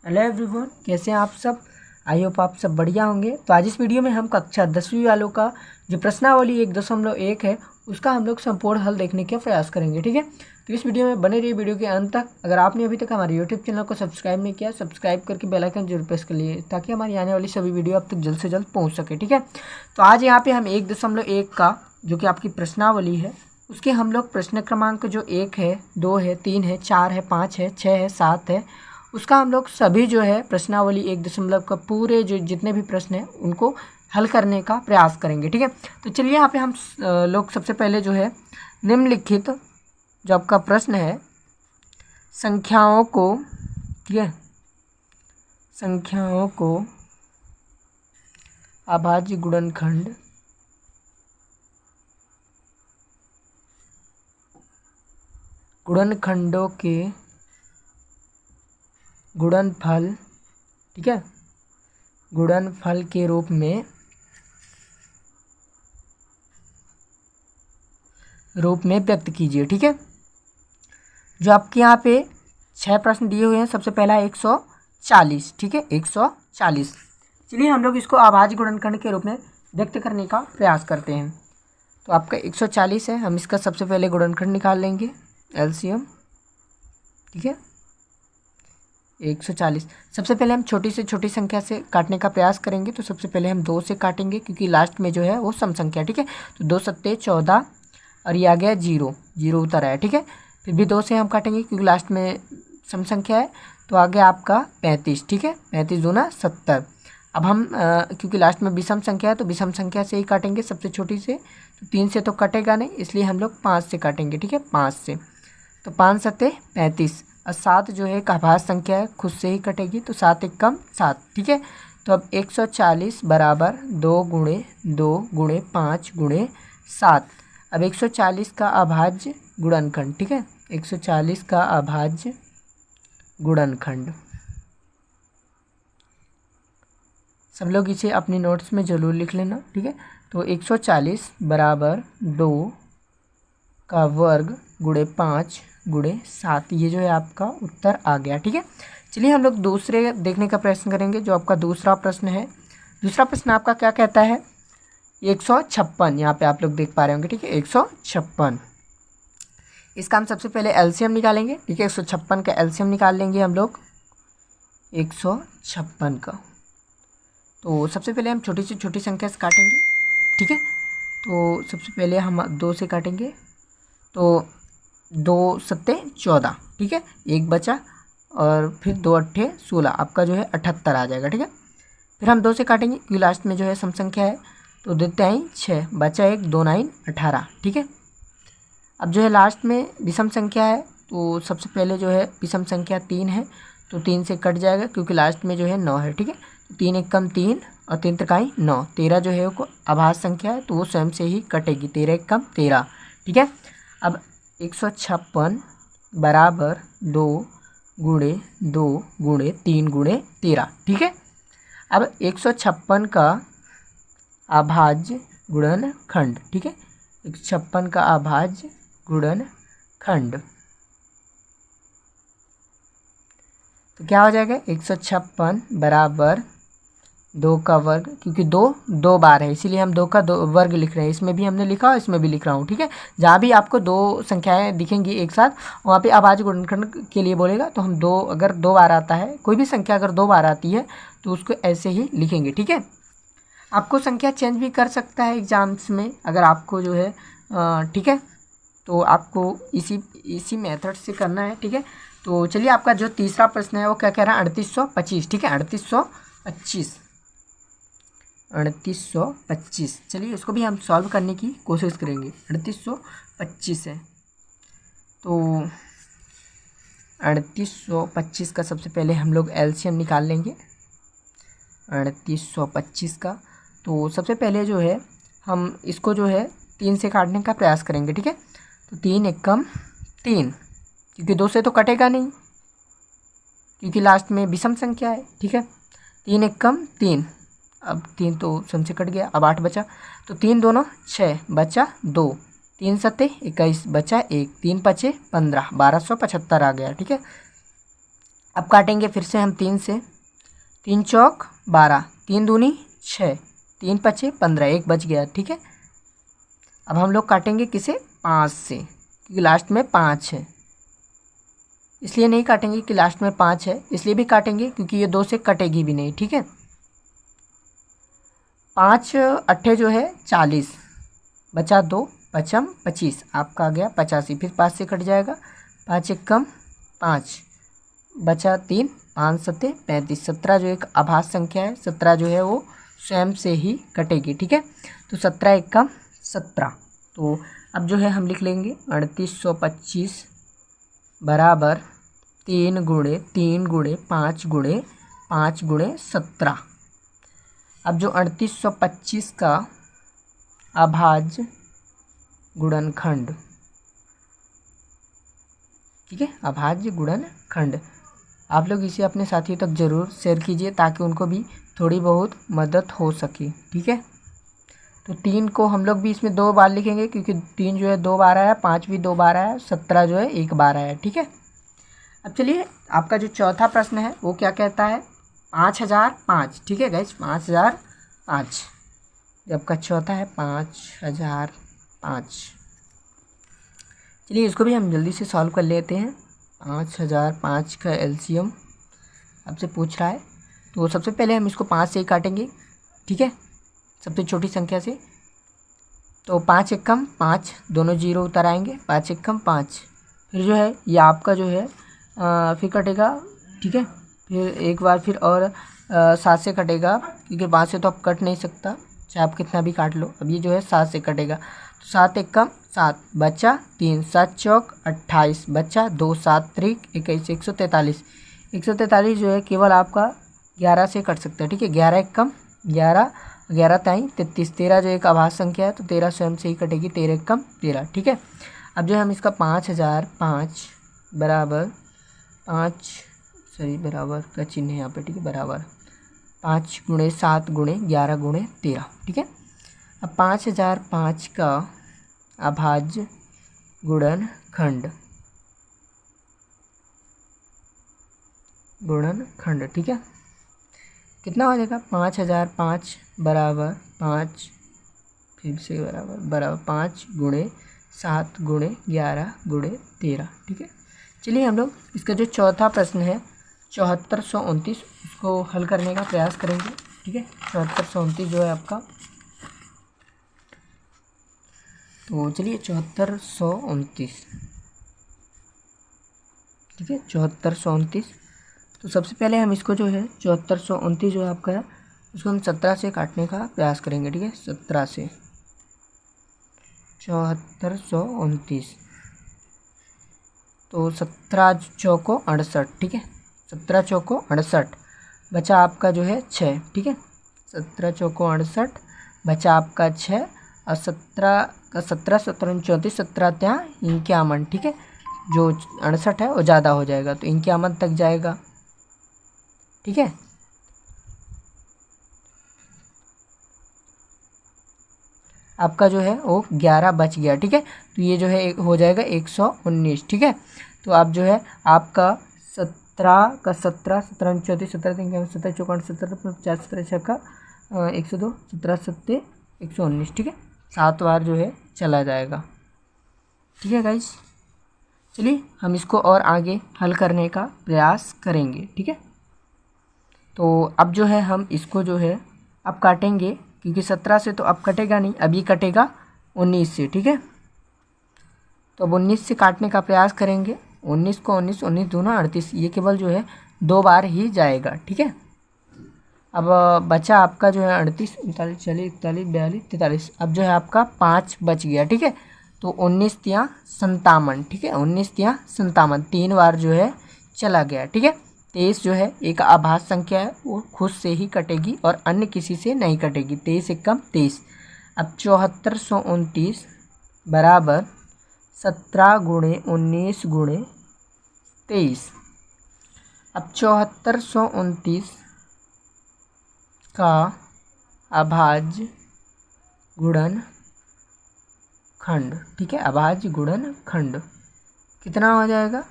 Hello everyone, कैसे हैं आप सब। आई होप आप सब बढ़िया होंगे। तो आज इस वीडियो में हम कक्षा 10वीं वालों का जो प्रश्नावली 1.1 है उसका हम लोग संपूर्ण हल देखने का प्रयास करेंगे। ठीक है, तो इस वीडियो में बने रहिए वीडियो के अंत तक। अगर आपने अभी तक हमारे यूट्यूब चैनल को सब्सक्राइब नहीं किया, सब्सक्राइब करके बेल आइकन जरूर प्रेस कर लिए ताकि हमारी आने वाली सभी वीडियो आप तक जल्द से जल्द पहुँच सके। ठीक है, तो आज यहाँ पे हम 1.1 का जो कि आपकी प्रश्नावली है उसके हम लोग प्रश्न क्रमांक जो 1 है, 2 है, 3 है, 4 है, 5 है, 6 है, 7 है, उसका हम लोग सभी जो है प्रश्नावली 1 का पूरे जो जितने भी प्रश्न हैं उनको हल करने का प्रयास करेंगे। ठीक है, तो चलिए यहाँ पे हम लोग सबसे पहले जो है निम्नलिखित जो आपका प्रश्न है संख्याओं को, ठीक है, संख्याओं को अभाज्य गुणनखंड गुणनखंडों के गुणनफल, ठीक है, गुणनफल के रूप में व्यक्त कीजिए। ठीक है, जो आपके यहाँ पे 6 प्रश्न दिए हुए हैं। सबसे पहला 140, ठीक है, 140। चलिए हम लोग इसको अभाज्य गुणनखंड के रूप में व्यक्त करने का प्रयास करते हैं। तो आपका 140 है, हम इसका सबसे पहले गुणनखंड निकाल लेंगे, एलसीएम। ठीक है, 140। सबसे पहले हम छोटी से छोटी संख्या से काटने का प्रयास करेंगे। तो सबसे पहले हम 2 से काटेंगे क्योंकि लास्ट में जो है वो सम संख्या। ठीक है, तो 2 सत्ते 14 और ये आ गया 0, 0 उतर आया। ठीक है, फिर भी 2 से हम काटेंगे क्योंकि लास्ट में सम संख्या है, तो आ गया आपका 35। ठीक है, 35 दूना 70। अब हम क्योंकि लास्ट में विषम संख्या है तो विषम संख्या से ही काटेंगे सबसे छोटी से। तो 3 से तो कटेगा नहीं, इसलिए हम लोग 5 से काटेंगे। ठीक है, 5 से, तो 5 सत्ते 35 और 7 जो है एक अभाज्य संख्या है, खुद से ही कटेगी, तो 7 एक कम 7। ठीक है, तो अब 140 बराबर 2 गुणे 2 गुणे 5 गुणे 7। अब 140 का अभाज्य गुणनखंड, ठीक है, 140 का अभाज्य गुणनखंड। सब लोग इसे अपनी नोट्स में ज़रूर लिख लेना। ठीक है, तो 140 बराबर 2 का वर्ग गुणे 5 गुणे 7, ये जो है आपका उत्तर आ गया। ठीक है, चलिए हम लोग दूसरे देखने का प्रश्न करेंगे। जो आपका दूसरा प्रश्न है, दूसरा प्रश्न आपका क्या कहता है, 156। यहाँ पे आप लोग देख पा रहे होंगे। ठीक है, 156। इसका हम सबसे पहले एलसीएम निकालेंगे। ठीक है, 156 का एलसीएम निकाल लेंगे हम लोग 156 का। तो सबसे पहले हम छोटी से छोटी संख्या से काटेंगे। ठीक है, तो सबसे पहले हम 2 से काटेंगे, तो 2 सत्ते 14। ठीक है, 1 बचा और फिर 2 अट्ठे 16, आपका जो है 78 आ जाएगा। ठीक है, फिर हम 2 से काटेंगे क्योंकि लास्ट में जो है सम संख्या है, तो देते हैं 6 बचा 1, 2 9 18। ठीक है, अब जो है लास्ट में विषम संख्या है, तो सबसे पहले जो है विषम संख्या 3 है, तो 3 से कट जाएगा क्योंकि लास्ट में जो है 9 है। ठीक है, तो 3 एक कम 3 और 3 त्रिकाई 9, 13 जो है वो अभाज्य संख्या है तो वो स्वयं से ही कटेगी, 13 एक कम 13। ठीक है, अब 156 बराबर 2 गुणे 2 गुणे 3 गुणे 13। ठीक है, अब 156 का अभाज्य गुणनखंड। ठीक है, 156 का अभाज्य गुणनखंड, तो क्या हो जाएगा, 156 बराबर 2 का वर्ग, क्योंकि 2 बार है इसीलिए हम 2 का वर्ग लिख रहे हैं। इसमें भी हमने लिखा और इसमें भी लिख रहा हूँ। ठीक है, जहाँ भी आपको 2 संख्याएं दिखेंगी एक साथ, वहाँ पे अभाज्य गुणनखंड के लिए बोलेगा तो हम 2, अगर 2 बार आता है कोई भी संख्या, अगर 2 बार आती है तो उसको ऐसे ही लिखेंगे। ठीक है, आपको संख्या चेंज भी कर सकता है एग्जाम्स में अगर आपको जो है ठीक है, तो आपको इसी मेथड से करना है। ठीक है, तो चलिए आपका जो तीसरा प्रश्न है वो क्या कह रहा है, 3825। ठीक है, 3825, 3825। चलिए इसको भी हम सॉल्व करने की कोशिश करेंगे। 3825 है, तो 3825 का सबसे पहले हम लोग एलसीएम निकाल लेंगे 3825 का। तो सबसे पहले जो है हम इसको जो है 3 से काटने का प्रयास करेंगे। ठीक है, तो 3 एक कम 3, क्योंकि 2 से तो कटेगा नहीं क्योंकि लास्ट में विषम संख्या है। ठीक है, 3 एक कम 3, अब 3 तो सम से कट गया, अब 8 बचा, तो 3 दोनों 6 बचा 2, 3 सत्ते 21 बचा 1, 3 पचे 15, 1275 आ गया। ठीक है, अब काटेंगे फिर से हम 3 से, 3 चौक 12, 3 दूनी 6, 3 पचे 15, 1 बच गया। ठीक है, अब हम लोग काटेंगे किसे, 5 से, क्योंकि लास्ट में 5 है, इसलिए नहीं काटेंगे कि लास्ट में 5 है, इसलिए भी काटेंगे क्योंकि ये 2 से कटेगी भी नहीं। ठीक है, 5 अट्ठे जो है 40, बचा 2, पचम 25, आपका आ गया 85, फिर 5 से कट जाएगा, 5 एक कम 5, बचा 3, 5 सत्ते 35, 17 जो एक आभास संख्या है, 17 जो है वो स्वयं से ही कटेगी। ठीक है, तो 17 एक कम 17, तो अब जो है हम लिख लेंगे 3825 बराबर 3 गुणे 3 गुणे 5 गुणे 5 गुणे 17। अब जो 3825 का अभाज्य गुणनखंड, ठीक है, अभाज्य गुणनखंड, आप लोग इसे अपने साथियों तक ज़रूर शेयर कीजिए ताकि उनको भी थोड़ी बहुत मदद हो सके। ठीक है, तो 3 को हम लोग भी इसमें 2 बार लिखेंगे क्योंकि 3 जो है 2 बार आया, 5 भी 2 बार आया, 17 जो है 1 बार आया। ठीक है, अब चलिए आपका जो चौथा प्रश्न है वो क्या कहता है, 5005। ठीक है गाइस, 5005 जो आपका चौथा है, 5005। चलिए इसको भी हम जल्दी से सॉल्व कर लेते हैं। 5005 का एलसीएम आपसे पूछ रहा है, तो सबसे पहले हम इसको 5 से ही काटेंगे। ठीक है, सबसे छोटी संख्या से, तो 5 एकम 5, दोनों जीरो उतर आएंगे, 5 एकम 5, फिर जो है ये आपका जो है फिर कटेगा। ठीक है, फिर एक बार फिर और 7 से कटेगा क्योंकि 5 से तो अब कट नहीं सकता, चाहे आप कितना भी काट लो। अब ये जो है 7 से कटेगा, तो 7 एकम 7, बचा 3, 7 चौक 28, बचा 2, 7 त्रिक 21, 143। 143 जो है केवल आपका 11 से कट सकता है। ठीक है, 11 एकम 11, 11 ताई 33, 13 जो एक आभास संख्या है तो 13 स्वयं से ही कटेगी, 13 एकम 13। ठीक है, अब जो है हम इसका 5005 बराबर 5 बराबर का चिन्ह है यहाँ पे। ठीक है, बराबर 5 गुणे 7 गुणे 11 गुणे 13। ठीक है, अब 5005 का अभाज्य गुणनखंड, ठीक है, कितना हो जाएगा, 5005 बराबर 5, फिर से बराबर 5 गुणे 7 गुणे 11 गुणे 13। ठीक है, चलिए हम लोग इसका जो चौथा प्रश्न है 7429 उसको हल करने का प्रयास करेंगे। ठीक है, 7429 जो है आपका, तो चलिए 7429। ठीक है, 7429, तो सबसे पहले हम इसको जो है 7429 जो है आपका है उसको हम 17 से काटने का प्रयास करेंगे। ठीक है, 17 से 7429, तो 17 चौको 68। ठीक है, 17 चौको 68, बचा आपका जो है 6। ठीक है, 17 चौको 68, बचा आपका 6, और 17 का 17 17 34, 17 त्या 51। ठीक है, जो 68 है वो ज़्यादा हो जाएगा तो 51 तक जाएगा। ठीक है, आपका जो है वो 11 बच गया। ठीक है, तो ये जो है हो जाएगा 119। ठीक है, तो आप जो है आपका 17 का 17 17 34 17 3 17 54 17 50 17 6 का 102, 17 7 119। ठीक है, 7 बार जो है चला जाएगा। ठीक है गाइस, चलिए हम इसको और आगे हल करने का प्रयास करेंगे। ठीक है, तो अब जो है हम इसको जो है अब काटेंगे क्योंकि 17 से तो अब कटेगा नहीं, अभी कटेगा 19 से। ठीक है, तो अब 19 से काटने का प्रयास करेंगे। 19 को 19 19 दूना 38, ये केवल जो है 2 बार ही जाएगा। ठीक है, अब बचा आपका जो है 38 39 40 41 42 43, अब जो है आपका 5 बच गया। ठीक है, तो 19 तिया 57। ठीक है, 19 तिया 57 3 बार जो है चला गया। ठीक है, 23 जो है एक आभास संख्या है, वो खुद से ही कटेगी और अन्य किसी से नहीं कटेगी। 23 एकम 23। अब 7429 बराबर 17 गुणे 19 गुणे 23। अब 7429 का अभाज्य गुणनखंड, ठीक है, अभाज्य गुणनखंड कितना हो जाएगा,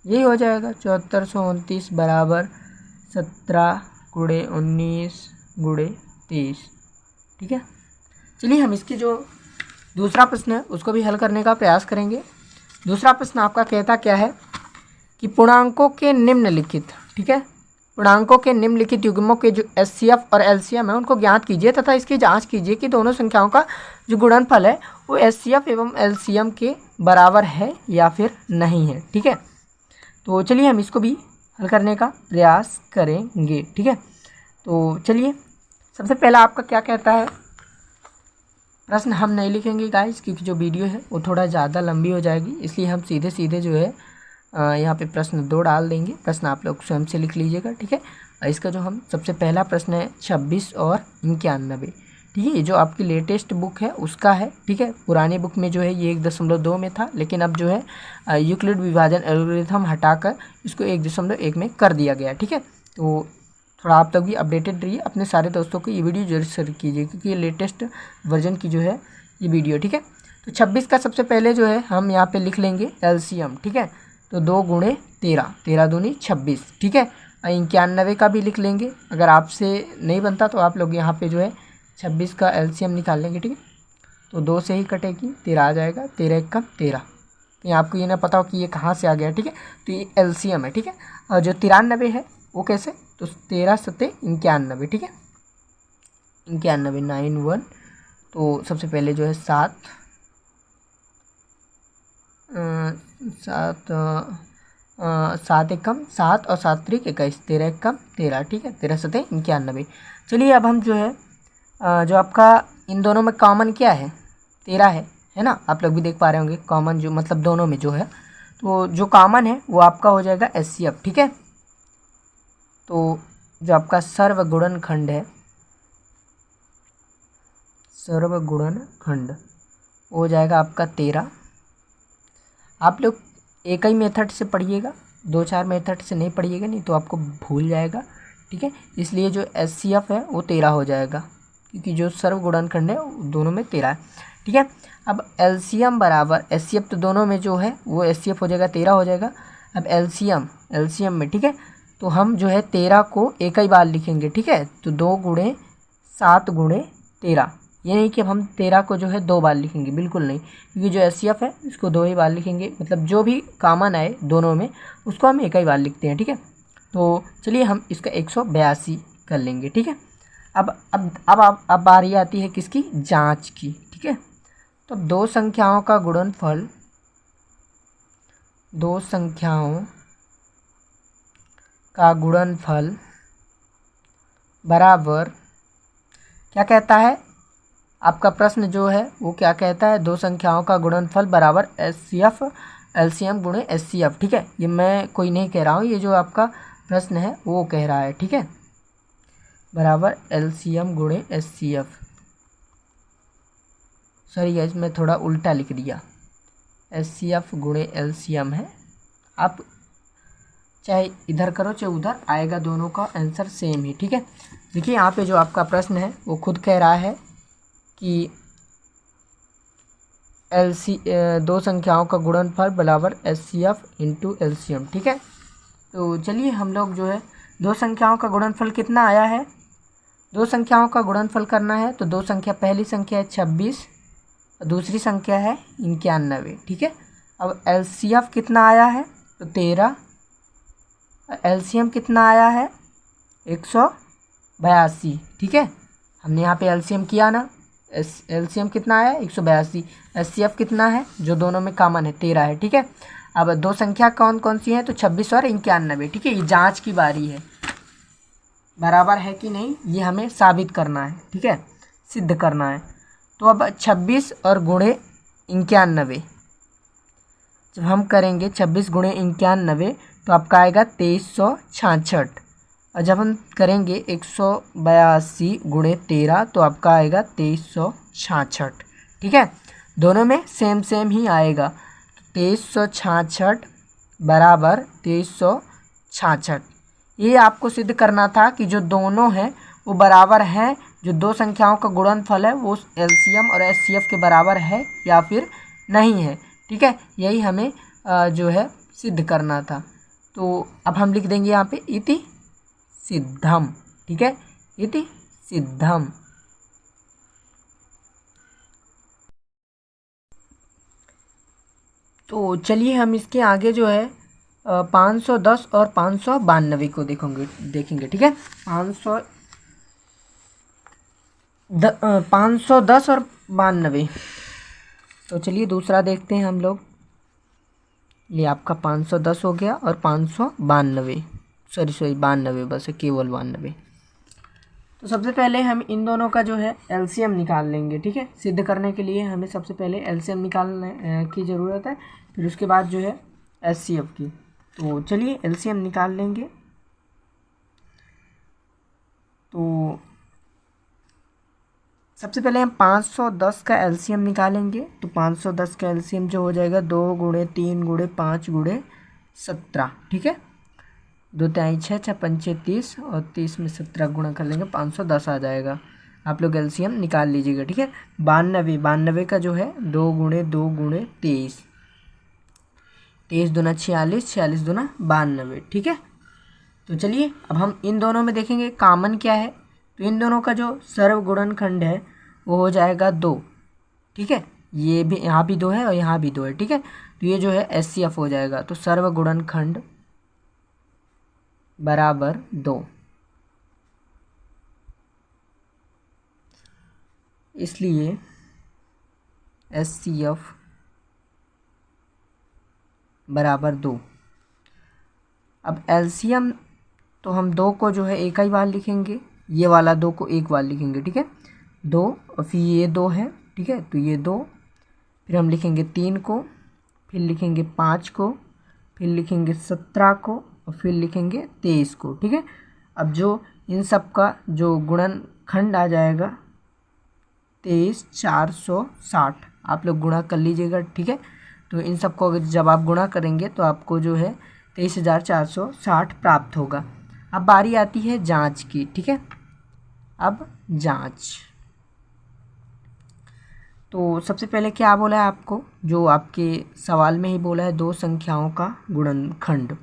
यही हो जाएगा 7429 बराबर 17 गुणे 19 गुणे 23। ठीक है, चलिए हम इसकी जो दूसरा प्रश्न है उसको भी हल करने का प्रयास करेंगे। दूसरा प्रश्न आपका कहता क्या है कि पूर्णांकों के निम्नलिखित, ठीक है, पूर्णांकों के निम्नलिखित युग्मों के जो एचसीएफ और एलसीएम है उनको ज्ञात कीजिए तथा इसकी जांच कीजिए कि दोनों संख्याओं का जो गुणनफल है वो एचसीएफ एवं एलसीएम के बराबर है या फिर नहीं है। ठीक है, तो चलिए हम इसको भी हल करने का प्रयास करेंगे। ठीक है, तो चलिए सबसे पहला आपका क्या कहता है, प्रश्न हम नहीं लिखेंगे गाइस क्योंकि जो वीडियो है वो थोड़ा ज़्यादा लंबी हो जाएगी, इसलिए हम सीधे सीधे जो है यहाँ पे प्रश्न 2 डाल देंगे। प्रश्न आप लोग स्वयं से लिख लीजिएगा। ठीक है, इसका जो हम सबसे पहला प्रश्न है 26 और 91। ठीक है, ये जो आपकी लेटेस्ट बुक है उसका है। ठीक है, पुरानी बुक में जो है ये 1.2 में था, लेकिन अब जो है यूक्लिड विभाजन एल्गोरिथम हटाकर इसको 1.1 में कर दिया गया। ठीक है, तो थोड़ा आप लोग भी अपडेटेड रहिए, अपने सारे दोस्तों को ये वीडियो जरूर शेयर कीजिए क्योंकि ये लेटेस्ट वर्जन की जो है ये वीडियो। ठीक है, तो 26 का सबसे पहले जो है हम यहाँ पे लिख लेंगे एलसीएम। ठीक है, तो 2 गुणे 13, 13 दूनी 26। ठीक है, 91 का भी लिख लेंगे। अगर आपसे नहीं बनता तो आप लोग यहाँ पे जो है 26 का एलसीएम निकाल लेंगे। ठीक है, तो 2 से ही कटेगी, 13 आ जाएगा, 13 1 का 13। तो ये आपको ये ना पता हो कि ये कहाँ से आ गया। ठीक है, तो ये एलसीएम है। ठीक है, और जो 93 है वो कैसे, तो 13 7 91। ठीक है, 91 91। तो सबसे पहले जो है 7 7 1 कम 7 और 7 3 21, 13 1 कम 13। ठीक है, 13 7 91। चलिए अब हम जो है जो आपका इन दोनों में कॉमन क्या है, 13 है ना, आप लोग भी देख पा रहे होंगे कॉमन जो मतलब दोनों में जो है, तो जो कॉमन है वो आपका हो जाएगा एचसीएफ। ठीक है, तो जो आपका सर्वगुणनखंड है, सर्वगुणनखंड हो जाएगा आपका 13। आप लोग एक ही मेथड से पढ़िएगा, 2-4 मेथड से नहीं पढ़िएगा, नहीं तो आपको भूल जाएगा। ठीक है, इसलिए जो एचसीएफ है वो 13 हो जाएगा क्योंकि जो सर्वगुणनखंड है दोनों में 13 है। ठीक है, अब एलसीएम बराबर एचसीएफ तो दोनों में जो है वो एचसीएफ हो जाएगा, 13 हो जाएगा। अब एलसीएम में, ठीक है, तो हम जो है 13 को एक ही बार लिखेंगे। ठीक है, तो 2 गुणे 7 गुणे 13, ये नहीं कि अब हम 13 को जो है 2 बार लिखेंगे, बिल्कुल नहीं, क्योंकि जो एचसीएफ है इसको 2 ही बार लिखेंगे, मतलब जो भी कॉमन आए दोनों में उसको हम एक ही बार लिखते हैं। ठीक है, तो चलिए हम इसका 182 कर लेंगे। ठीक है, अब बारी आती है किसकी, जांच की। ठीक है, तो दो संख्याओं का गुणनफल, दो संख्याओं का गुणनफल बराबर क्या कहता है, आपका प्रश्न जो है वो क्या कहता है, दो संख्याओं का गुणनफल बराबर एचसीएफ एलसीएम गुणे एचसीएफ। ठीक है, ये मैं कोई नहीं कह रहा हूँ, ये जो आपका प्रश्न है वो कह रहा है। ठीक है, बराबर एलसीएम गुणे एचसीएफ। सॉरी गाइस, मैं थोड़ा उल्टा लिख दिया, एचसीएफ गुणे एलसीएम है। आप चाहे इधर करो चाहे उधर, आएगा दोनों का आंसर सेम ही। ठीक है, देखिए यहाँ पे जो आपका प्रश्न है वो खुद कह रहा है कि दो संख्याओं का गुणनफल बराबर एचसीएफ इंटू एलसीएम। ठीक है, तो चलिए हम लोग जो है दो संख्याओं का गुणनफल कितना आया है, दो संख्याओं का गुणनफल करना है तो दो संख्या, पहली संख्या है 26, दूसरी संख्या है 91। ठीक है, अब एलसीएफ कितना आया है तो 13, एलसीएम कितना आया है 182। ठीक है, हमने यहाँ पे एलसीएम किया ना, एलसीएम कितना आया 182, एचसीएफ कितना है जो दोनों में कॉमन है 13 है। ठीक है, अब दो संख्या कौन कौन सी हैं तो 26 और 91। ठीक है, ये जांच की बारी है, बराबर है कि नहीं ये हमें साबित करना है। ठीक है, सिद्ध करना है। तो अब 26 और गुणे 91 जब हम करेंगे, 26 गुणे 91 तो आपका आएगा 2366, और जब हम करेंगे 182 गुणे 13 तो आपका आएगा 2366। ठीक है, दोनों में सेम ही आएगा, 2366 बराबर 2366। ये आपको सिद्ध करना था कि जो दोनों हैं वो बराबर हैं, जो दो संख्याओं का गुणनफल है वो एलसीएम और एचसीएफ के बराबर है या फिर नहीं है। ठीक है, यही हमें जो है सिद्ध करना था। तो अब हम लिख देंगे यहाँ पे इति सिद्धम, ठीक है, इति सिद्धम। तो चलिए हम इसके आगे जो है 510 और 592 को देखेंगे, ठीक है। 510 और 92। तो चलिए दूसरा देखते हैं हम लोग। ये आपका 510 हो गया और 592, सॉरी 92, बस है, केवल 92। तो सबसे पहले हम इन दोनों का जो है एलसीएम निकाल लेंगे, ठीक है। सिद्ध करने के लिए हमें सबसे पहले एलसीएम निकालने की ज़रूरत है, फिर उसके बाद जो है एचसीएफ की। तो चलिए एलसीएम निकाल लेंगे। तो सबसे पहले हम 510 का एलसीएम निकालेंगे। तो 510 का एलसीएम जो हो जाएगा 2 × 3 × 5 × 17, ठीक है। 2 × 6 = 5 × 30 और 30 में 17 गुणा कर लेंगे, 510 आ जाएगा। आप लोग एलसीएम निकाल लीजिएगा, ठीक है। 92 का जो है 2 × 2 × 23, 23 दूना 46, 46 दूना 92, ठीक है। तो चलिए अब हम इन दोनों में देखेंगे कॉमन क्या है। तो इन दोनों का जो सर्वगुणनखंड है वो हो जाएगा 2, ठीक है। ये भी यहाँ भी 2 है और यहाँ भी 2 है, ठीक है। तो ये जो है एचसीएफ हो जाएगा। तो सर्वगुणनखंड बराबर 2, इसलिए एचसीएफ बराबर 2। अब एलसीएम तो हम 2 को जो है एक ही बार लिखेंगे, ये वाला 2 को एक बार लिखेंगे, ठीक है। 2 और फिर ये 2 है, ठीक है। तो ये 2, फिर हम लिखेंगे 3 को, फिर लिखेंगे 5 को, फिर लिखेंगे 17 को और फिर लिखेंगे 23 को, ठीक है। अब जो इन सब का जो गुणनखंड आ जाएगा 23,460, आप लोग गुणा कर लीजिएगा, ठीक है। तो इन सब को जब आप गुणा करेंगे तो आपको जो है 23,460 प्राप्त होगा। अब बारी आती है जांच की, ठीक है। अब जांच, तो सबसे पहले क्या बोला है आपको, जो आपके सवाल में ही बोला है, 2 संख्याओं का गुणनखंड,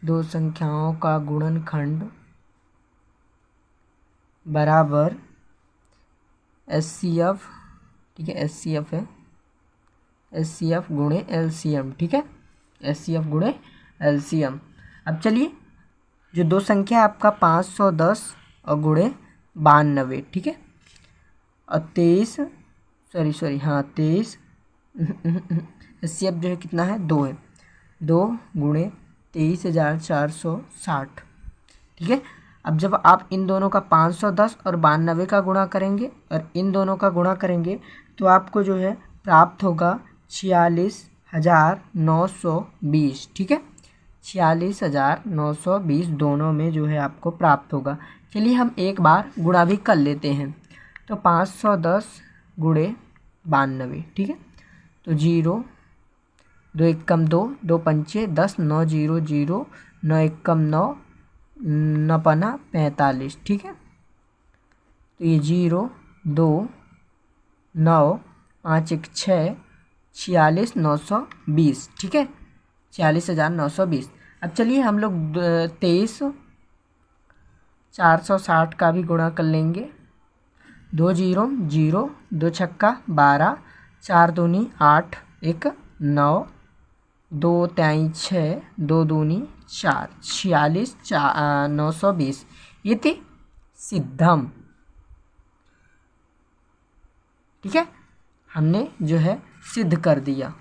2 संख्याओं का गुणनखंड बराबर एचसीएफ, ठीक है। एचसीएफ है एचसीएफ गुणे एलसीएम, ठीक है। एचसीएफ गुणे एलसीएम। अब चलिए जो 2 संख्या है आपका 510 और गुणे 92, ठीक है। और 23, सॉरी हाँ 23, एचसीएफ जो है कितना है 2 है, 2 × 23,460, ठीक है। अब जब आप इन दोनों का 510 और 92 का गुणा करेंगे और इन दोनों का गुणा करेंगे तो आपको जो है प्राप्त होगा 46,920, ठीक है। 46,920 दोनों में जो है आपको प्राप्त होगा। चलिए हम एक बार गुणा भी कर लेते हैं। तो 510 × 92, ठीक है। तो 0, 2 एकम 2, 2 पंचे 10, 9 0 0, 9 एकम 9, 9 पना 45, ठीक है। तो ये 0 2 9 5 1 6, 46,920, ठीक है। 46,920। अब चलिए हम लोग 23,460 का भी गुणा कर लेंगे। 2 0 0, 2 छक्का 12, 4 दूनी 8, 1 9, 2 3 6, 2 दूनी 4, 46,920 इति सिद्धम, ठीक है। हमने जो है सिद्ध कर दिया।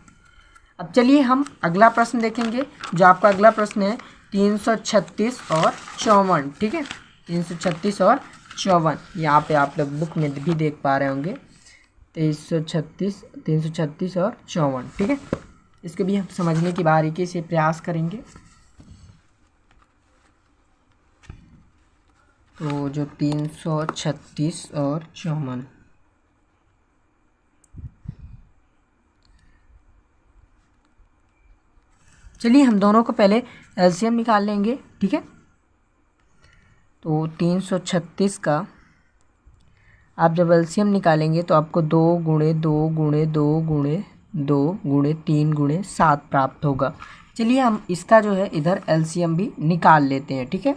अब चलिए हम अगला प्रश्न देखेंगे। जो आपका अगला प्रश्न है 336 और 54, ठीक है। 336 और 54 यहाँ पे आप लोग बुक में भी देख पा रहे होंगे। 336 और 54, ठीक है। इसको भी हम समझने की बारीकी से प्रयास करेंगे। तो जो 336 और 54, चलिए हम दोनों को पहले एलसीएम निकाल लेंगे, ठीक है। तो 336 का आप जब एलसीएम निकालेंगे तो आपको 2 × 2 × 2 × 2 गुणे 3 गुणे 7 प्राप्त होगा। चलिए हम इसका जो है इधर एलसीएम भी निकाल लेते हैं, ठीक है,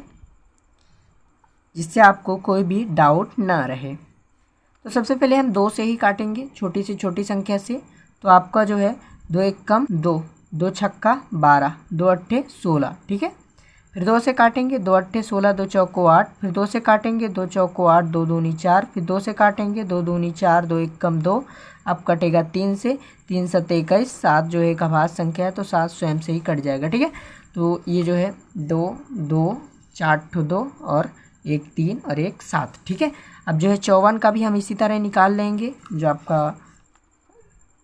जिससे आपको कोई भी डाउट ना रहे। तो सबसे पहले हम 2 से ही काटेंगे, छोटी से छोटी संख्या से। तो आपका जो है 2 एक कम 2, 2 छक्का 12, 2 अट्ठे 16, ठीक है। फिर 2 से काटेंगे, 2 अट्ठे 16, 2 चौको 8, फिर 2 से काटेंगे, 2 चौको 8, 2 दूनी 4, फिर 2 से काटेंगे, 2 दूनी 4, 2 एक कम 2, अब कटेगा 3 से, 3 सत्ते 21, 7 जो है एक अभाज्य संख्या है तो 7 स्वयं से ही कट जाएगा, ठीक है। तो ये जो है 2 2 4 ठो 2 और एक 3 और एक 7, ठीक है। अब जो है 54 का भी हम इसी तरह निकाल लेंगे, जो आपका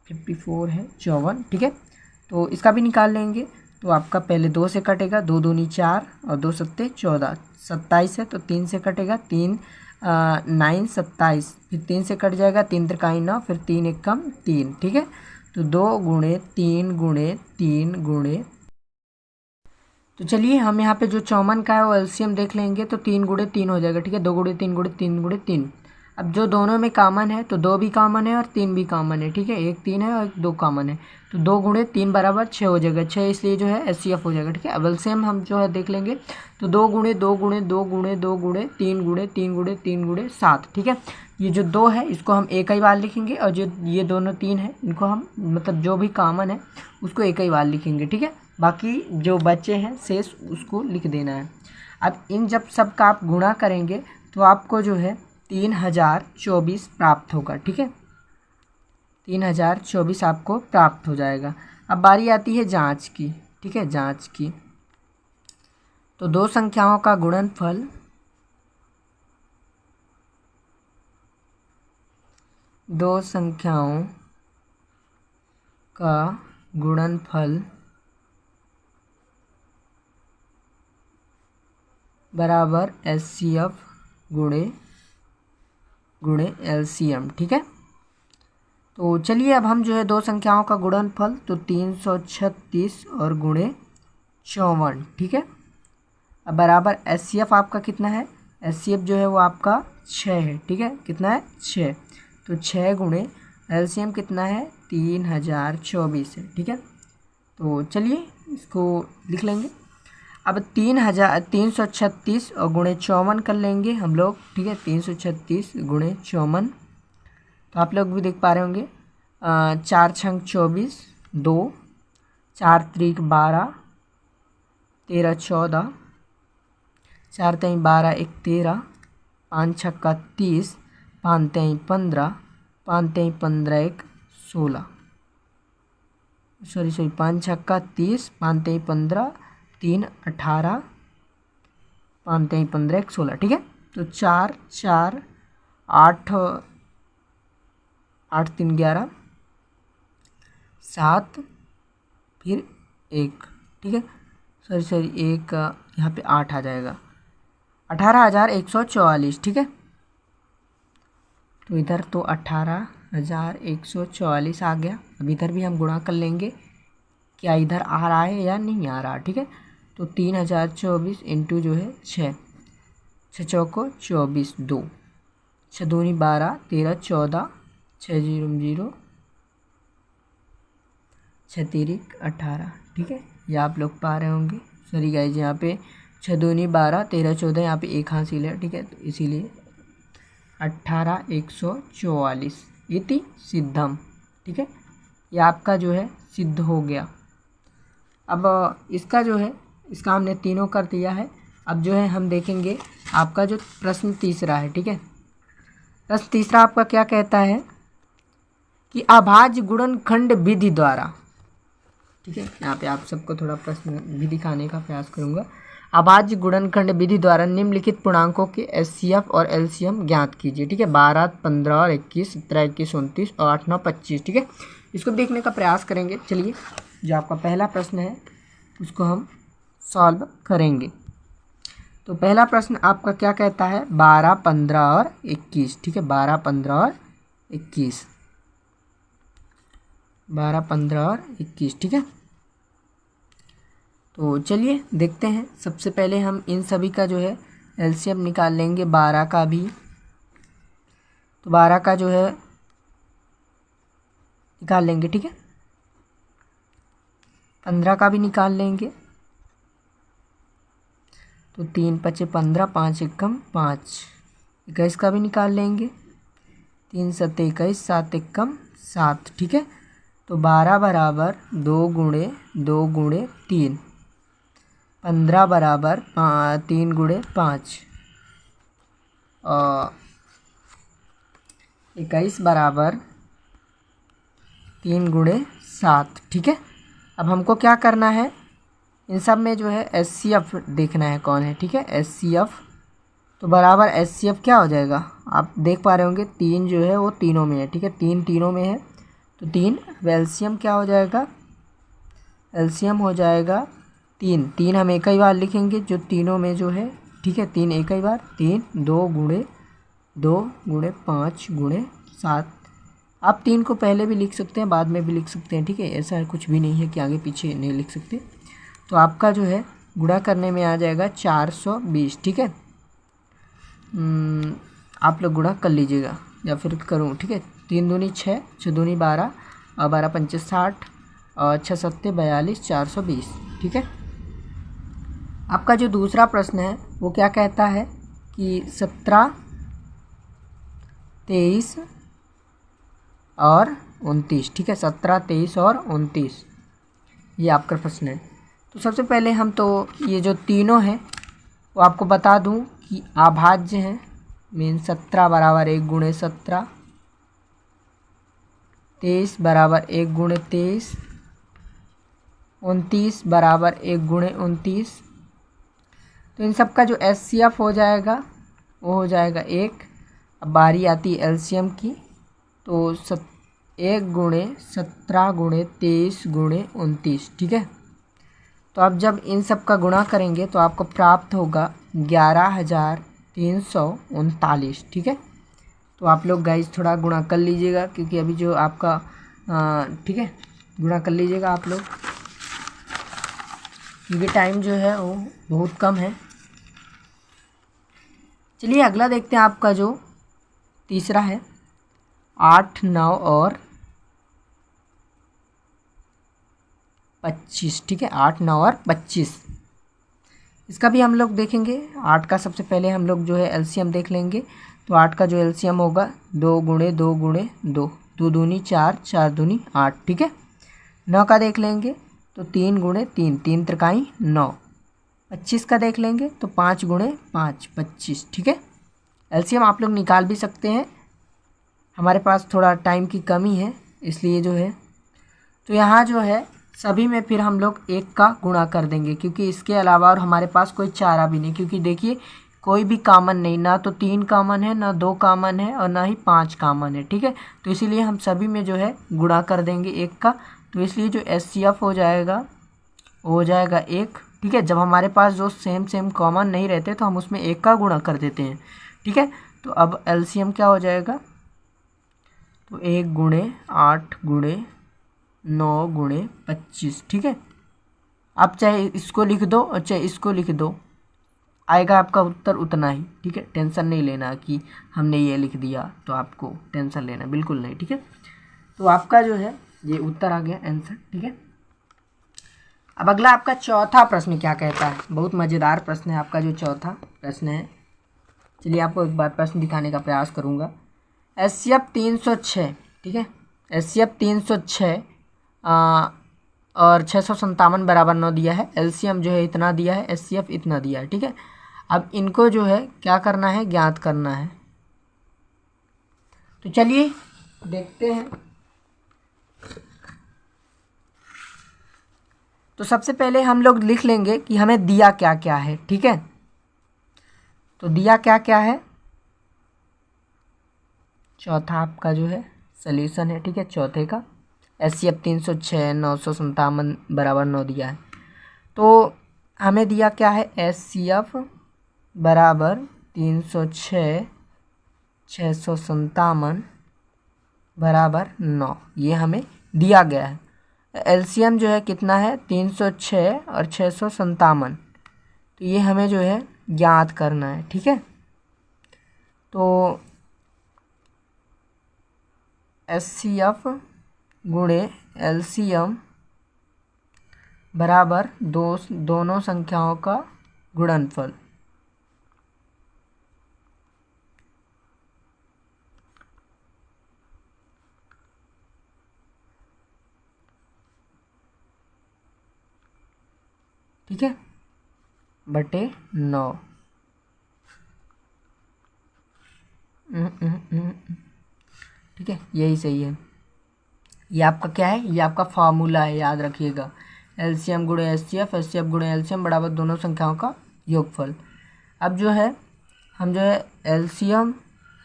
54 है 54, ठीक है। तो इसका भी निकाल लेंगे। तो आपका पहले 2 से कटेगा, 2 दूनी 4 और 2 सत्ते 14, 27 है तो 3 से कटेगा, 3 9 27, फिर 3 से कट जाएगा, 3 त्रिकाई 9, फिर 3 एक कम 3, ठीक है। तो 2 गुणे 3 गुणे 3 गुणे, तो चलिए हम यहाँ पे जो 54 का है वो एलसीएम देख लेंगे। तो 3 गुणे 3 हो जाएगा, ठीक है, 2 गुणे 3 गुणे 3 गुणे 3। अब जो दोनों में कॉमन है तो 2 भी कॉमन है और 3 भी कॉमन है, ठीक है, एक 3 है और एक 2 कॉमन है। तो 2 गुणे 3 बराबर 6 हो जाएगा, 6 इसलिए जो है एचसीएफ हो जाएगा, ठीक है। अब एलसीएम हम जो है देख लेंगे। तो 2 गुणे 2 गुणे 2 गुणे 2 गुणे 3 गुणे 3 गुणे 3 गुणे 7, ठीक है। ये जो 2 है इसको हम एक ही बार लिखेंगे और जो ये दोनों 3 है इनको हम मतलब जो भी कॉमन है उसको एक ही बार लिखेंगे, ठीक है। बाकी जो बच्चे हैं शेष उसको लिख देना है। अब इन जब सब का आप गुणा करेंगे तो आपको जो है 3024 प्राप्त होगा, ठीक है, 3024 आपको प्राप्त हो जाएगा। अब बारी आती है जांच की, ठीक है, जांच की। तो दो संख्याओं का गुणनफल बराबर एचसीएफ गुणे एलसीएम, ठीक है। तो चलिए अब हम जो है दो संख्याओं का गुणनफल, तो 336 और गुणे 54, ठीक है। अब बराबर एचसीएफ आपका कितना है, एचसीएफ जो है वो आपका 6 है, ठीक है, कितना है 6। तो 6 गुणे एलसीएम कितना है 3024 है, ठीक है। तो चलिए इसको लिख लेंगे। अब 336 और गुणे 54 कर लेंगे हम लोग, ठीक है, 336 गुणे 54। तो आप लोग भी देख पा रहे होंगे, 4 छंग 24, 2 4 त्रिक 12, 13 14, 4 तेई 12 1 13, 5 छक्का 30, 5 तेई 15, 5 तेई 15 1 16, सॉरी 5 छक्का 30, 5 तेई 15, 3 18, 5 तेई 15 1 16, ठीक है। तो 4 4 8 8 3 11, 7 फिर 1, ठीक है, सॉरी एक यहाँ पे 8 आ जाएगा, 18,144, ठीक है। तो इधर तो 18,144 आ गया। अब इधर भी हम गुणा कर लेंगे, क्या इधर आ रहा है या नहीं आ रहा, ठीक है। तो 3024 इंटू जो है 6, 6 चौको 24, 2 6 दूनी 12, 13 14, 6 0 0, 6 तिरिक 18, ठीक है, ये आप लोग पा रहे होंगे। सॉरी गाइज, यहाँ पे 6 दूनी 12, 13 14, यहाँ पे एक हासिल है, ठीक है, तो इसीलिए 18,144 इति सिद्धम, ठीक है, ये आपका जो है सिद्ध हो गया। अब इसका जो है इसका हमने तीनों कर दिया है। अब जो है हम देखेंगे आपका जो प्रश्न तीसरा है, ठीक है। प्रश्न तीसरा आपका क्या कहता है कि अभाज्य गुणनखंड विधि द्वारा, ठीक है, यहाँ पे आप सबको थोड़ा प्रश्न भी दिखाने का प्रयास करूँगा। अभाज्य गुणनखंड विधि द्वारा निम्नलिखित पूर्णांकों के एचसीएफ और एलसीएम ज्ञात कीजिए, ठीक है, 12 15 और 21, 17 21 29 और 8 9 25, ठीक है। इसको देखने का प्रयास करेंगे। चलिए जो आपका पहला प्रश्न है उसको हम सॉल्व करेंगे। तो पहला प्रश्न आपका क्या कहता है, 12 15 और 21, ठीक है, 12 15 और 21, 12 15 और 21, ठीक है। तो चलिए देखते हैं। सबसे पहले हम इन सभी का जो है एलसीएम निकाल लेंगे, 12 का भी। तो 12 का जो है निकाल लेंगे, ठीक है। 15 का भी निकाल लेंगे, तो 3 पचे 15, 5 एकम 5, 21 का भी निकाल लेंगे, 3 सत्ते 21, 7 एकम 7, ठीक है। तो 12 बराबर 2 गुणे 2 गुणे 3, 15 बराबर 3 गुणे 5, 21 बराबर 3 गुणे 7, ठीक है। अब हमको क्या करना है, इन सब में जो है HCF देखना है कौन है, ठीक है। HCF तो बराबर HCF क्या हो जाएगा, आप देख पा रहे होंगे 3 जो है वो तीनों में है, ठीक है। 3 तीनों में है तो 3, अब एलसीएम क्या हो जाएगा, एलसीएम हो जाएगा 3, 3 हम एक ही बार लिखेंगे जो तीनों में जो है, ठीक है। 3 एक ही बार, 3 2 गुणे 5 गुणे 7, आप 3 को पहले भी लिख सकते हैं, बाद में भी लिख सकते हैं, ठीक है। ऐसा कुछ भी नहीं है कि आगे पीछे नहीं लिख सकते। तो आपका जो है गुणा करने में आ जाएगा 420, ठीक है। आप लोग गुणा कर लीजिएगा या फिर करूँ, ठीक है। 3 दूनी 6, 6 दूनी 12 और 12 पंचे 60 और 6 सत्ते 42, 420, ठीक है। आपका जो दूसरा प्रश्न है वो क्या कहता है कि 17, 23 और 29, ठीक है। 17, 23 और 29 ये आपका प्रश्न है। तो सबसे पहले हम तो ये जो तीनों हैं वो आपको बता दूं कि अभाज्य हैं। मीन 17 बराबर 1 गुणे 17, 23 बराबर 1 गुणे 23, 29 बराबर 1 गुणे 29। तो इन सब का जो HCF हो जाएगा वो हो जाएगा 1। अब बारी आती है LCM की, तो 1 गुणे 17 गुणे 23 गुणे 29, ठीक है। तो अब जब इन सब का गुणा करेंगे तो आपको प्राप्त होगा 11,339, ठीक है। तो आप लोग गाइस थोड़ा गुणा कर लीजिएगा क्योंकि अभी जो आपका ठीक है, गुणा कर लीजिएगा आप लोग क्योंकि टाइम जो है वो बहुत कम है। चलिए अगला देखते हैं, आपका जो तीसरा है 8, 9 और 25, ठीक है। 8, 9 और 25 इसका भी हम लोग देखेंगे। 8 का सबसे पहले हम लोग जो है LCM देख लेंगे। तो 8 का जो LCM होगा 2 गुणे 2 गुणे 2, 2 दूनी 4, 4 दूनी 8, ठीक है। 9 का देख लेंगे तो 3 गुणे 3, 3 त्रिकाई 9। 25 का देख लेंगे तो 5 गुणे 5, 25, ठीक है। LCM आप लोग निकाल भी सकते हैं, हमारे पास थोड़ा टाइम की कमी है इसलिए जो है। तो यहाँ जो है सभी में फिर हम लोग 1 का गुणा कर देंगे क्योंकि इसके अलावा और हमारे पास कोई चारा भी नहीं, क्योंकि देखिए कोई भी कॉमन नहीं, ना तो 3 कॉमन है, ना 2 कॉमन है और ना ही 5 कॉमन है, ठीक है। तो इसीलिए हम सभी में जो है गुणा कर देंगे 1 का। तो इसलिए जो HCF हो जाएगा वो हो जाएगा 1, ठीक है। जब हमारे पास जो सेम कॉमन नहीं रहते तो हम उसमें 1 का गुणा कर देते हैं, ठीक है। तो अब LCM क्या हो जाएगा, तो 1 गुणे 8 गुणे 9 गुणे 25, ठीक है। आप चाहे इसको लिख दो और चाहे इसको लिख दो, आएगा आपका उत्तर उतना ही, ठीक है। टेंशन नहीं लेना कि हमने ये लिख दिया, तो आपको टेंशन लेना बिल्कुल नहीं, ठीक है। तो आपका जो है ये उत्तर आ गया आंसर, ठीक है। अब अगला आपका चौथा प्रश्न क्या कहता है, बहुत मज़ेदार प्रश्न है आपका जो चौथा प्रश्न है। चलिए आपको एक बार प्रश्न दिखाने का प्रयास करूँगा। HCF 306, ठीक है। HCF 306 और 657 बराबर 9 दिया है। LCM जो है इतना दिया है, HCF इतना दिया है, ठीक है। अब इनको जो है क्या करना है, ज्ञात करना है। तो चलिए देखते हैं। तो सबसे पहले हम लोग लिख लेंगे कि हमें दिया क्या क्या है, ठीक है। तो दिया क्या क्या है, चौथा आपका जो है सॉल्यूशन है, ठीक है। चौथे का HCF 306 957 बराबर 9 दिया है। तो हमें दिया क्या है, HCF बराबर 306 657 बराबर 9, ये हमें दिया गया है। LCM जो है कितना है, 306 और 657, तो ये हमें जो है ज्ञात करना है, ठीक है। तो HCF गुणे LCM बराबर दोनों संख्याओं का गुणनफल। ठीक है, बटे 9। ठीक है, यही सही है। ये आपका क्या है, ये आपका फार्मूला है, याद रखिएगा। एलसीएम गुणे एचसीएफ, एचसीएफ गुणे एलसीएम बराबर दोनों संख्याओं का योगफल। अब जो है हम जो है एलसीएम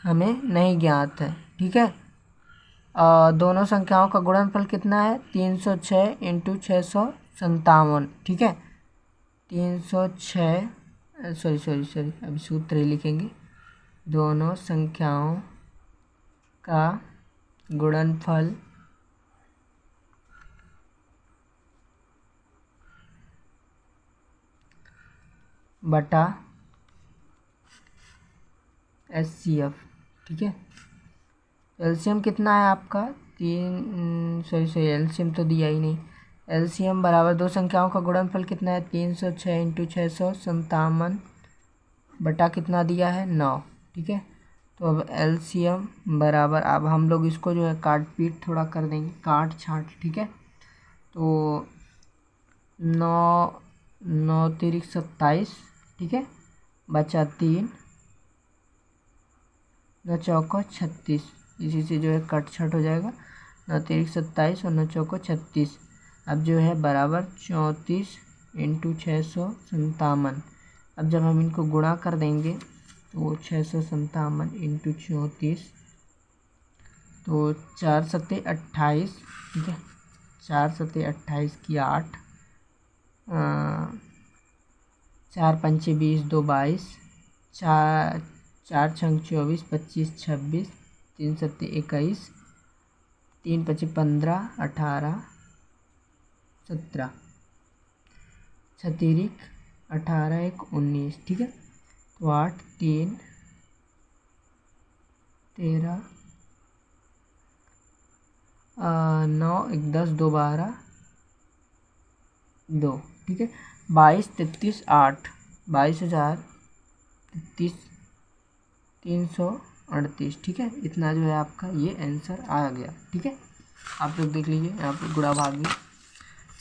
हमें नहीं ज्ञात है, ठीक है। दोनों संख्याओं का गुणनफल कितना है, 306 इंटू 657, ठीक है। 306 सॉरी अभी सूत्र ही लिखेंगे। दोनों संख्याओं का गुणनफल बटा एचसीएफ, ठीक है। एलसीएम कितना है आपका, एलसीएम तो दिया ही नहीं। एलसीएम बराबर दो संख्याओं का गुणनफल कितना है, 306 इंटू 657 बटा कितना दिया है, 9, ठीक है। तो अब एलसीएम बराबर, अब हम लोग इसको जो है काट पीट थोड़ा कर देंगे, काट छाट, ठीक है। तो 9 तिरिक 27, ठीक है, बचा 3, 9 चौको 36, इसी से जो है कट छट हो जाएगा। 9 तिरिक 27 और 9 चौको 36। अब जो है बराबर 34 इंटू 657। अब जब हम इनको गुणा कर देंगे तो 657 इंटू 34, तो 4 सत्ते 28, ठीक है। 4 सत्ते 28 की 8, 4 पंचे 20, 2 22, 4 छंग 24, 25 26, 3 सत्ते 21, 3 पचे 15, 18 17, 6 18 1 19, ठीक है। तो 8 3 13, 9 1 10, 2 12, 2, ठीक है। 22 33 8, 22,033 338, ठीक है। इतना जो है आपका ये आंसर आ गया, ठीक है। आप लोग देख लीजिए यहाँ पे गुणा भाग भी।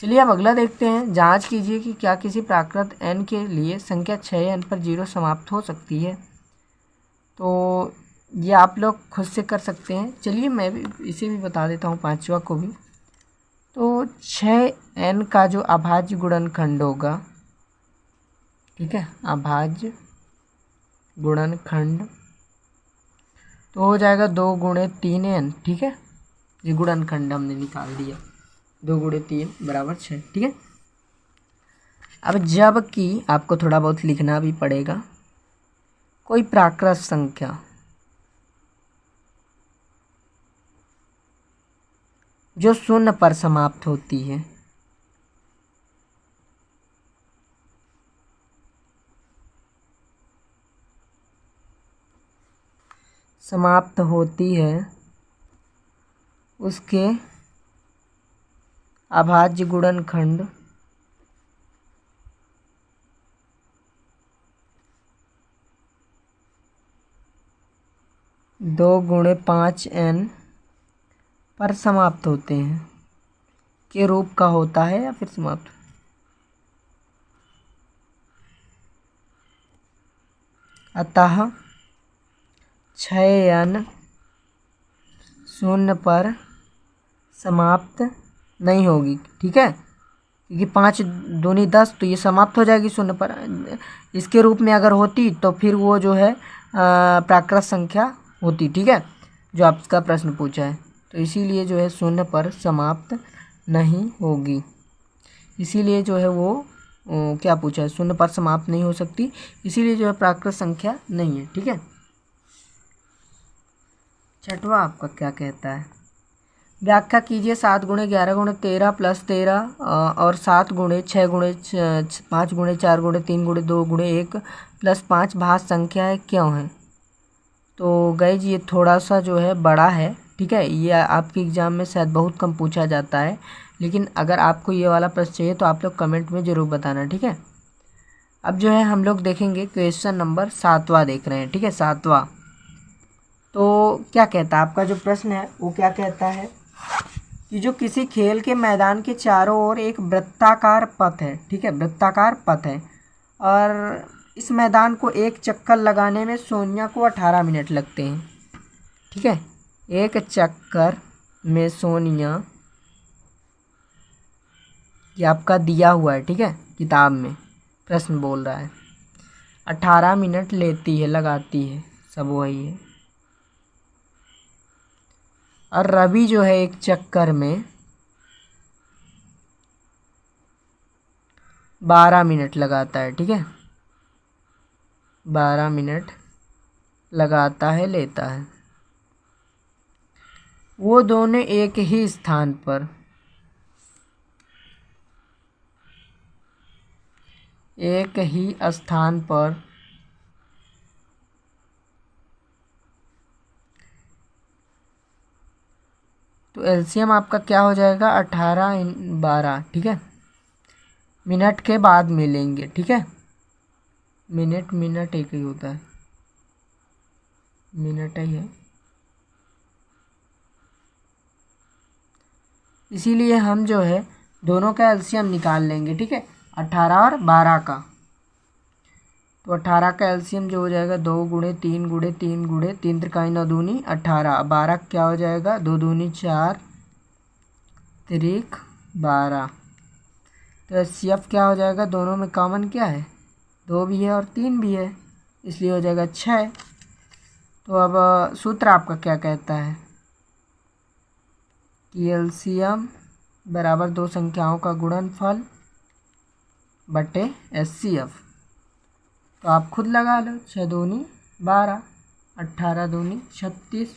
चलिए अब अगला देखते हैं। जांच कीजिए कि क्या किसी प्राकृत n के लिए संख्या 6n पर 0 समाप्त हो सकती है। तो ये आप लोग खुद से कर सकते हैं। चलिए मैं भी इसे भी बता देता हूँ, पांचवा को भी। तो 6n का जो अभाज्य गुणनखंड होगा, ठीक है, अभाज्य गुणनखंड तो हो जाएगा 2 गुणे 3n, ठीक है। ये गुणनखंड हमने निकाल दिया, 2 गुणे 3 बराबर 6, ठीक है। अब जब कि आपको थोड़ा बहुत लिखना भी पड़ेगा, कोई प्राकृत संख्या जो 0 पर समाप्त होती है, उसके अभाज्य गुणनखंड दो गुणे 5n पर समाप्त होते हैं के रूप का होता है, या फिर समाप्त। अतः 6n 0 पर समाप्त नहीं होगी, ठीक है। क्योंकि 5 दूनी 10, तो ये समाप्त हो जाएगी 0 पर। इसके रूप में अगर होती तो फिर वो जो है प्राकृत संख्या होती, ठीक है, जो आपका प्रश्न पूछा है। तो इसीलिए जो है 0 पर समाप्त नहीं होगी, इसीलिए जो है वो क्या पूछा है, 0 पर समाप्त नहीं हो सकती, इसीलिए जो है प्राकृत संख्या नहीं है, ठीक है। छठवां आपका क्या कहता है, व्याख्या कीजिए 7 गुणे 11 गुणे 13 प्लस 13 और 7 गुणे 6 गुणे 5 गुणे 4 गुणे 3 गुणे 2 गुणे 1 प्लस 5 भाज्य संख्या है, क्यों है। तो गाइज ये थोड़ा सा जो है बड़ा है, ठीक है। ये आपके एग्ज़ाम में शायद बहुत कम पूछा जाता है, लेकिन अगर आपको ये वाला प्रश्न चाहिए तो आप लोग कमेंट में ज़रूर बताना, ठीक है। अब जो है हम लोग देखेंगे क्वेश्चन नंबर 7वां देख रहे हैं, ठीक है, 7वां। तो क्या कहता है आपका जो प्रश्न है वो क्या कहता है कि जो किसी खेल के मैदान के चारों ओर एक वृत्ताकार पथ है, ठीक है, वृत्ताकार पथ है, और इस मैदान को एक चक्कर लगाने में सोनिया को 18 मिनट लगते हैं, ठीक है। एक चक्कर में सोनिया, ये आपका दिया हुआ है, ठीक है, किताब में प्रश्न बोल रहा है, 18 मिनट लेती है, लगाती है, सब वही है। और रवि जो है एक चक्कर में 12 मिनट लगाता है, ठीक है, 12 मिनट लगाता है, लेता है। वो दोनों एक ही स्थान पर तो एलसीएम आपका क्या हो जाएगा, 18 × 12, ठीक है, मिनट के बाद मिलेंगे, ठीक है। मिनट एक ही होता है, मिनट ही है, इसीलिए हम जो है दोनों का एलसीएम निकाल लेंगे, ठीक है, 18 और 12 का। तो 18 का एलसीएम जो हो जाएगा 2 × 3 × 3 × 3 त्रिकाई 9 दूनी 18, 12 क्या हो जाएगा, 2 दूनी 4 तिरिक 12। तो एचसीएफ क्या हो जाएगा, दोनों में कॉमन क्या है, 2 भी है और 3 भी है, इसलिए हो जाएगा 6। तो अब सूत्र आपका क्या कहता है कि एलसीएम बराबर दो संख्याओं का गुणनफल बटे एचसीएफ। तो आप खुद लगा लो, 6 दूनी 12, 18 दूनी 36,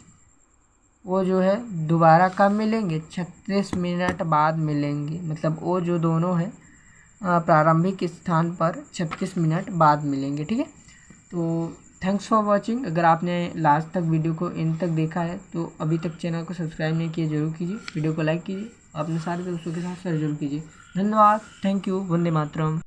वो जो है दोबारा कब मिलेंगे, 36 मिनट बाद मिलेंगे, मतलब वो जो दोनों है प्रारंभिक स्थान पर 36 मिनट बाद मिलेंगे, ठीक है। तो थैंक्स फॉर वॉचिंग। अगर आपने लास्ट तक वीडियो को इन तक देखा है तो अभी तक चैनल को सब्सक्राइब नहीं किया ज़रूर कीजिए, वीडियो को लाइक कीजिए, अपने सारे दोस्तों के साथ शेयर जरूर कीजिए। धन्यवाद, थैंक यू, वंदे मातरम।